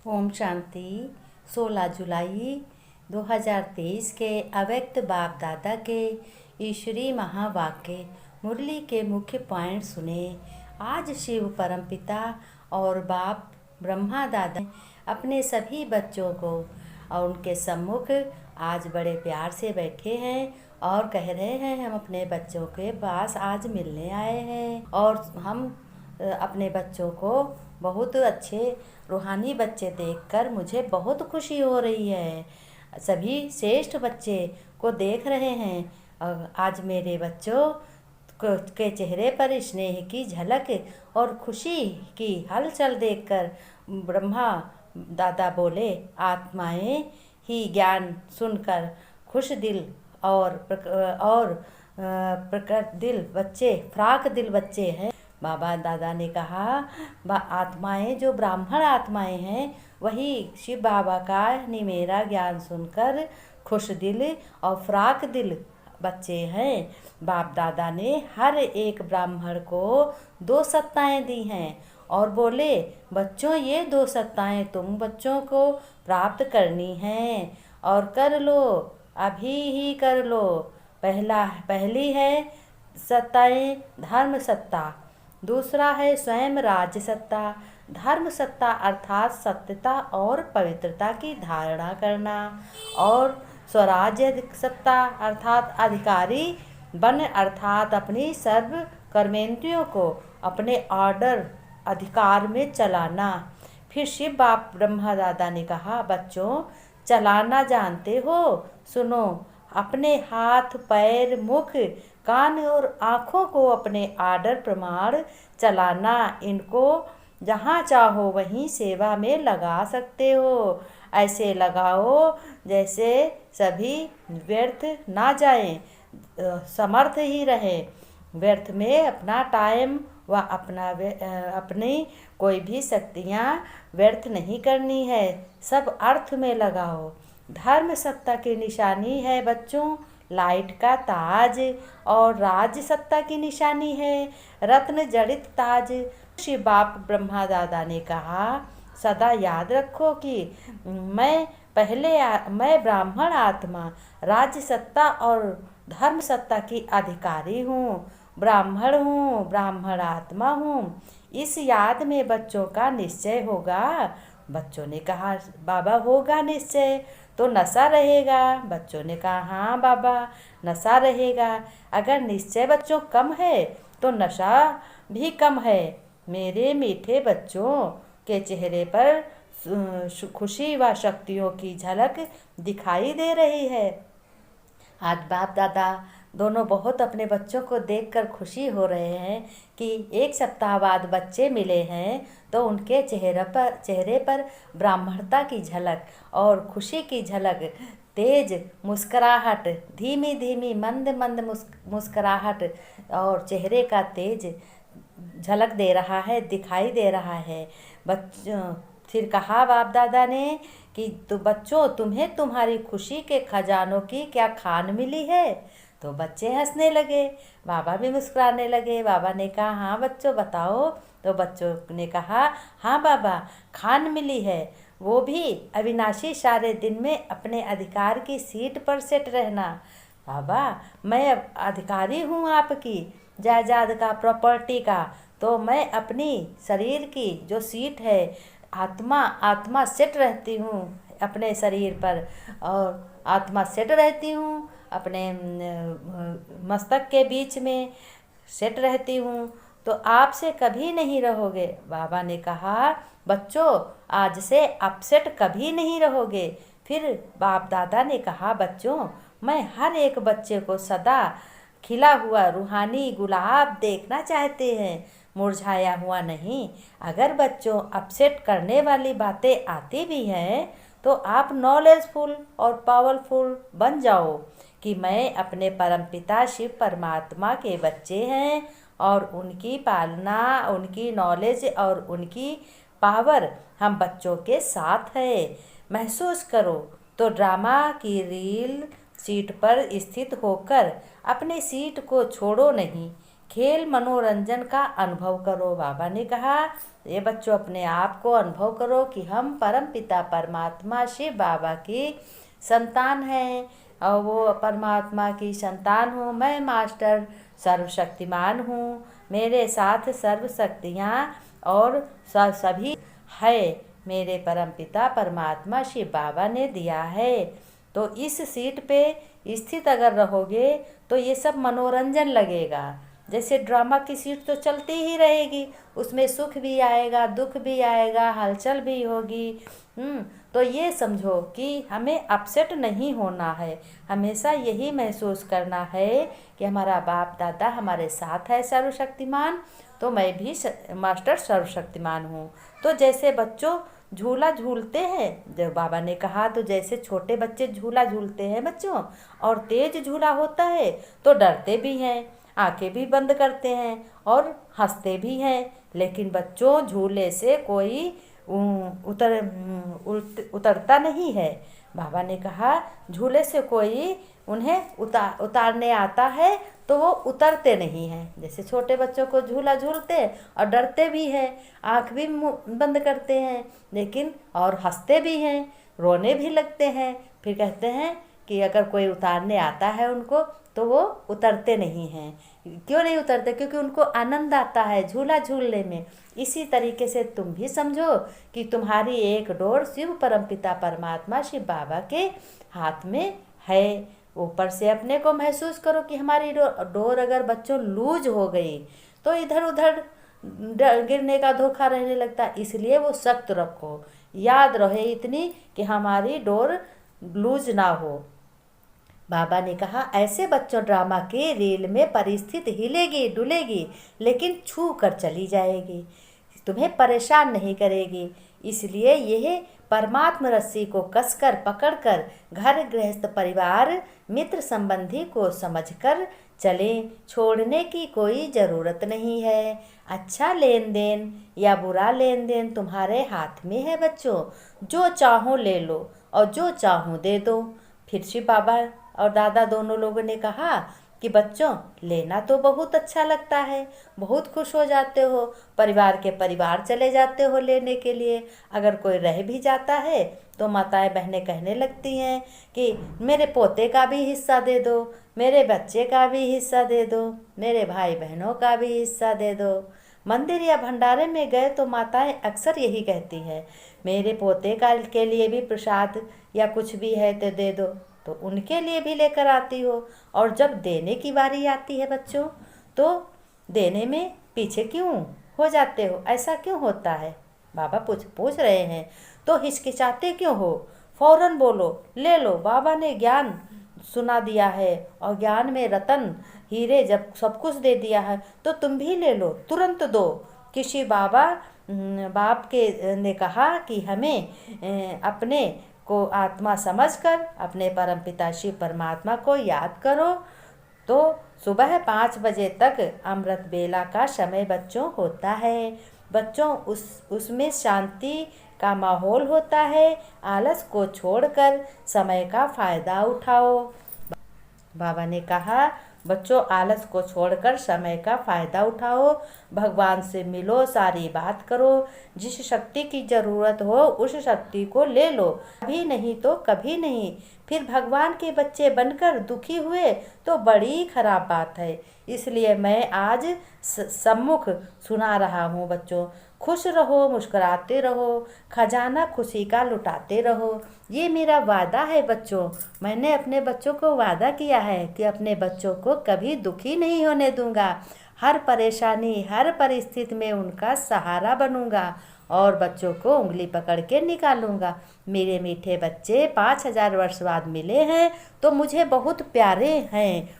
ओम शांति। 16 जुलाई 2023 के अव्यक्त बाप दादा के ईश्वरीय महावाक्य मुरली के मुख्य पॉइंट सुने। आज शिव परमपिता और बाप ब्रह्मा दादा अपने सभी बच्चों को और उनके सम्मुख आज बड़े प्यार से बैठे हैं और कह रहे हैं हम अपने बच्चों के पास आज मिलने आए हैं और हम अपने बच्चों को बहुत अच्छे रूहानी बच्चे देखकर मुझे बहुत खुशी हो रही है। सभी श्रेष्ठ बच्चे को देख रहे हैं और आज मेरे बच्चों के चेहरे पर स्नेह की झलक और खुशी की हलचल देखकर ब्रह्मा दादा बोले, आत्माएं ही ज्ञान सुनकर खुश दिल और प्रकट दिल बच्चे फ्राक दिल बच्चे हैं। बाबा दादा ने कहा आत्माएं जो ब्राह्मण आत्माएं हैं वही शिव बाबा का निमेरा ज्ञान सुनकर खुश दिल और फ्राक दिल बच्चे हैं। बाप दादा ने हर एक ब्राह्मण को 2 सत्ताएं दी हैं और बोले, बच्चों ये 2 सत्ताएं तुम बच्चों को प्राप्त करनी हैं और कर लो, अभी ही कर लो। पहली है सत्ताएं धर्म सत्ता, दूसरा है स्वयं राज्य सत्ता। धर्म सत्ता अर्थात सत्यता और पवित्रता की धारणा करना और स्वराज्य सत्ता अर्थात अधिकारी बन अर्थात अपनी सर्व कर्मेंद्रियों को अपने ऑर्डर अधिकार में चलाना। फिर शिव बाप ब्रह्मा दादा ने कहा, बच्चों चलाना जानते हो, सुनो, अपने हाथ पैर मुख कान और आँखों को अपने आर्डर प्रमाण चलाना। इनको जहाँ चाहो वहीं सेवा में लगा सकते हो। ऐसे लगाओ जैसे सभी व्यर्थ ना जाएं, समर्थ ही रहे। व्यर्थ में अपना टाइम व अपनी कोई भी शक्तियाँ व्यर्थ नहीं करनी है, सब अर्थ में लगाओ। धर्म सत्ता की निशानी है बच्चों लाइट का ताज और राज्य सत्ता की निशानी है रत्न जड़ित ताज। शिव बाप ब्रह्मा दादा ने कहा, सदा याद रखो कि मैं ब्राह्मण आत्मा राज्य सत्ता और धर्म सत्ता की अधिकारी हूँ, ब्राह्मण हूँ, ब्राह्मण आत्मा हूँ। इस याद में बच्चों का निश्चय होगा। बच्चों ने कहा, बाबा होगा निश्चय तो नशा रहेगा। बच्चों ने कहा, हाँ बाबा नशा रहेगा। अगर निश्चय बच्चों कम है तो नशा भी कम है। मेरे मीठे बच्चों के चेहरे पर खुशी व शक्तियों की झलक दिखाई दे रही है। आज बाप दादा दोनों बहुत अपने बच्चों को देखकर खुशी हो रहे हैं कि 1 सप्ताह बाद बच्चे मिले हैं तो उनके चेहरे पर ब्राह्मणता की झलक और खुशी की झलक, तेज मुस्कुराहट, धीमी धीमी मंद मंद मुस्कुराहट और चेहरे का तेज झलक दे रहा है, दिखाई दे रहा है। बच्चों फिर कहा बाप दादा ने कि तो बच्चों तुम्हें तुम्हारी खुशी के खजानों की क्या खान मिली है? तो बच्चे हंसने लगे, बाबा भी मुस्कुराने लगे। बाबा ने कहा, हाँ बच्चों बताओ। तो बच्चों ने कहा, हाँ बाबा खान मिली है, वो भी अविनाशी सारे दिन में अपने अधिकार की सीट पर सेट रहना। बाबा मैं अधिकारी हूँ आपकी जायदाद का, प्रॉपर्टी का, तो मैं अपनी शरीर की जो सीट है आत्मा सेट रहती हूँ अपने शरीर पर और आत्मा सेट रहती हूँ अपने मस्तक के बीच में सेट रहती हूँ, तो आपसे कभी नहीं रहोगे। बाबा ने कहा, बच्चों आज से अपसेट कभी नहीं रहोगे। फिर बाप दादा ने कहा, बच्चों मैं हर एक बच्चे को सदा खिला हुआ रूहानी गुलाब देखना चाहते हैं, मुरझाया हुआ नहीं। अगर बच्चों अपसेट करने वाली बातें आती भी हैं तो आप नॉलेजफुल और पावरफुल बन जाओ कि मैं अपने परमपिता शिव परमात्मा के बच्चे हैं और उनकी पालना, उनकी नॉलेज और उनकी पावर हम बच्चों के साथ है। महसूस करो तो ड्रामा की रील सीट पर स्थित होकर अपनी सीट को छोड़ो नहीं, खेल मनोरंजन का अनुभव करो। बाबा ने कहा, ये बच्चों अपने आप को अनुभव करो कि हम परम पिता परमात्मा शिव बाबा की संतान हैं और वो परमात्मा की संतान हूँ। मैं मास्टर सर्वशक्तिमान हूँ, मेरे साथ सर्व शक्तियाँ और सभी है मेरे परमपिता परमात्मा शिव बाबा ने दिया है। तो इस सीट पे स्थित अगर रहोगे तो ये सब मनोरंजन लगेगा। जैसे ड्रामा की सीट तो चलती ही रहेगी, उसमें सुख भी आएगा, दुख भी आएगा, हलचल भी होगी। तो ये समझो कि हमें अपसेट नहीं होना है, हमेशा यही महसूस करना है कि हमारा बाप दादा हमारे साथ है सर्वशक्तिमान, तो मैं भी मास्टर सर्वशक्तिमान हूँ। तो जैसे बच्चों झूला झूलते हैं, जब बाबा ने कहा तो जैसे छोटे बच्चे झूला झूलते हैं बच्चों, और तेज झूला होता है तो डरते भी हैं, आंखें भी बंद करते हैं और हंसते भी हैं। लेकिन बच्चों झूले से कोई उतरता नहीं है। बाबा ने कहा झूले से कोई उन्हें उतारने आता है तो वो उतरते नहीं हैं। जैसे छोटे बच्चों को झूला झूलते और डरते भी हैं, आँख भी बंद करते हैं, लेकिन और हंसते भी हैं, रोने भी लगते हैं, फिर कहते हैं कि अगर कोई उतारने आता है उनको तो वो उतरते नहीं हैं। क्यों नहीं उतरते? क्योंकि उनको आनंद आता है झूला झूलने में। इसी तरीके से तुम भी समझो कि तुम्हारी एक डोर शिव परमपिता परमात्मा शिव बाबा के हाथ में है। ऊपर से अपने को महसूस करो कि हमारी डोर अगर बच्चों लूज हो गई तो इधर उधर गिरने का धोखा रहने लगता, इसलिए वो सख्त रखो, याद रहे इतनी कि हमारी डोर लूज ना हो। बाबा ने कहा ऐसे बच्चों ड्रामा के रील में परिस्थिति हिलेगी डुलेगी लेकिन छू कर चली जाएगी, तुम्हें परेशान नहीं करेगी। इसलिए यह परमात्मा रस्सी को कसकर पकड़कर घर गृहस्थ परिवार मित्र संबंधी को समझकर चलें, छोड़ने की कोई ज़रूरत नहीं है। अच्छा लेन देन या बुरा लेन देन तुम्हारे हाथ में है बच्चों, जो चाहो ले लो और जो चाहो दे दो। फिर शिव बाबा और दादा दोनों लोगों ने कहा कि बच्चों लेना तो बहुत अच्छा लगता है, बहुत खुश हो जाते हो, परिवार के परिवार चले जाते हो लेने के लिए। अगर कोई रह भी जाता है तो माताएं बहनें कहने लगती हैं कि मेरे पोते का भी हिस्सा दे दो, मेरे बच्चे का भी हिस्सा दे दो, मेरे भाई बहनों का भी हिस्सा दे दो। मंदिर या भंडारे में गए तो माताएं अक्सर यही कहती हैं मेरे पोते का के लिए भी प्रसाद या कुछ भी है तो दे दो, तो उनके लिए भी लेकर आती हो। और जब देने की बारी आती है बच्चों तो देने में पीछे क्यों हो जाते हो? ऐसा क्यों होता है? बाबा पूछ रहे हैं। तो हिचकिचाते क्यों हो? फौरन बोलो, ले लो, बाबा ने ज्ञान सुना दिया है और ज्ञान में रतन हीरे जब सब कुछ दे दिया है तो तुम भी ले लो, तुरंत दो। किसी बाप के ने कहा कि हमें अपने को आत्मा समझकर अपने परमपिता शिव परमात्मा को याद करो। तो सुबह 5 बजे तक अमृत बेला का समय बच्चों होता है। बच्चों उसमें शांति का माहौल होता है। आलस को छोड़कर समय का फ़ायदा उठाओ। बाबा ने कहा बच्चों आलस को छोड़कर समय का फ़ायदा उठाओ, भगवान से मिलो, सारी बात करो, जिस शक्ति की ज़रूरत हो उस शक्ति को ले लो, कभी नहीं तो कभी नहीं। फिर भगवान के बच्चे बनकर दुखी हुए तो बड़ी खराब बात है। इसलिए मैं आज सम्मुख सुना रहा हूँ बच्चों, खुश रहो, मुस्कुराते रहो, खजाना खुशी का लुटाते रहो। ये मेरा वादा है बच्चों, मैंने अपने बच्चों को वादा किया है कि अपने बच्चों को कभी दुखी नहीं होने दूंगा। हर परेशानी हर परिस्थिति में उनका सहारा बनूंगा और बच्चों को उंगली पकड़ के निकालूंगा। मेरे मीठे बच्चे 5000 वर्ष बाद मिले हैं तो मुझे बहुत प्यारे हैं।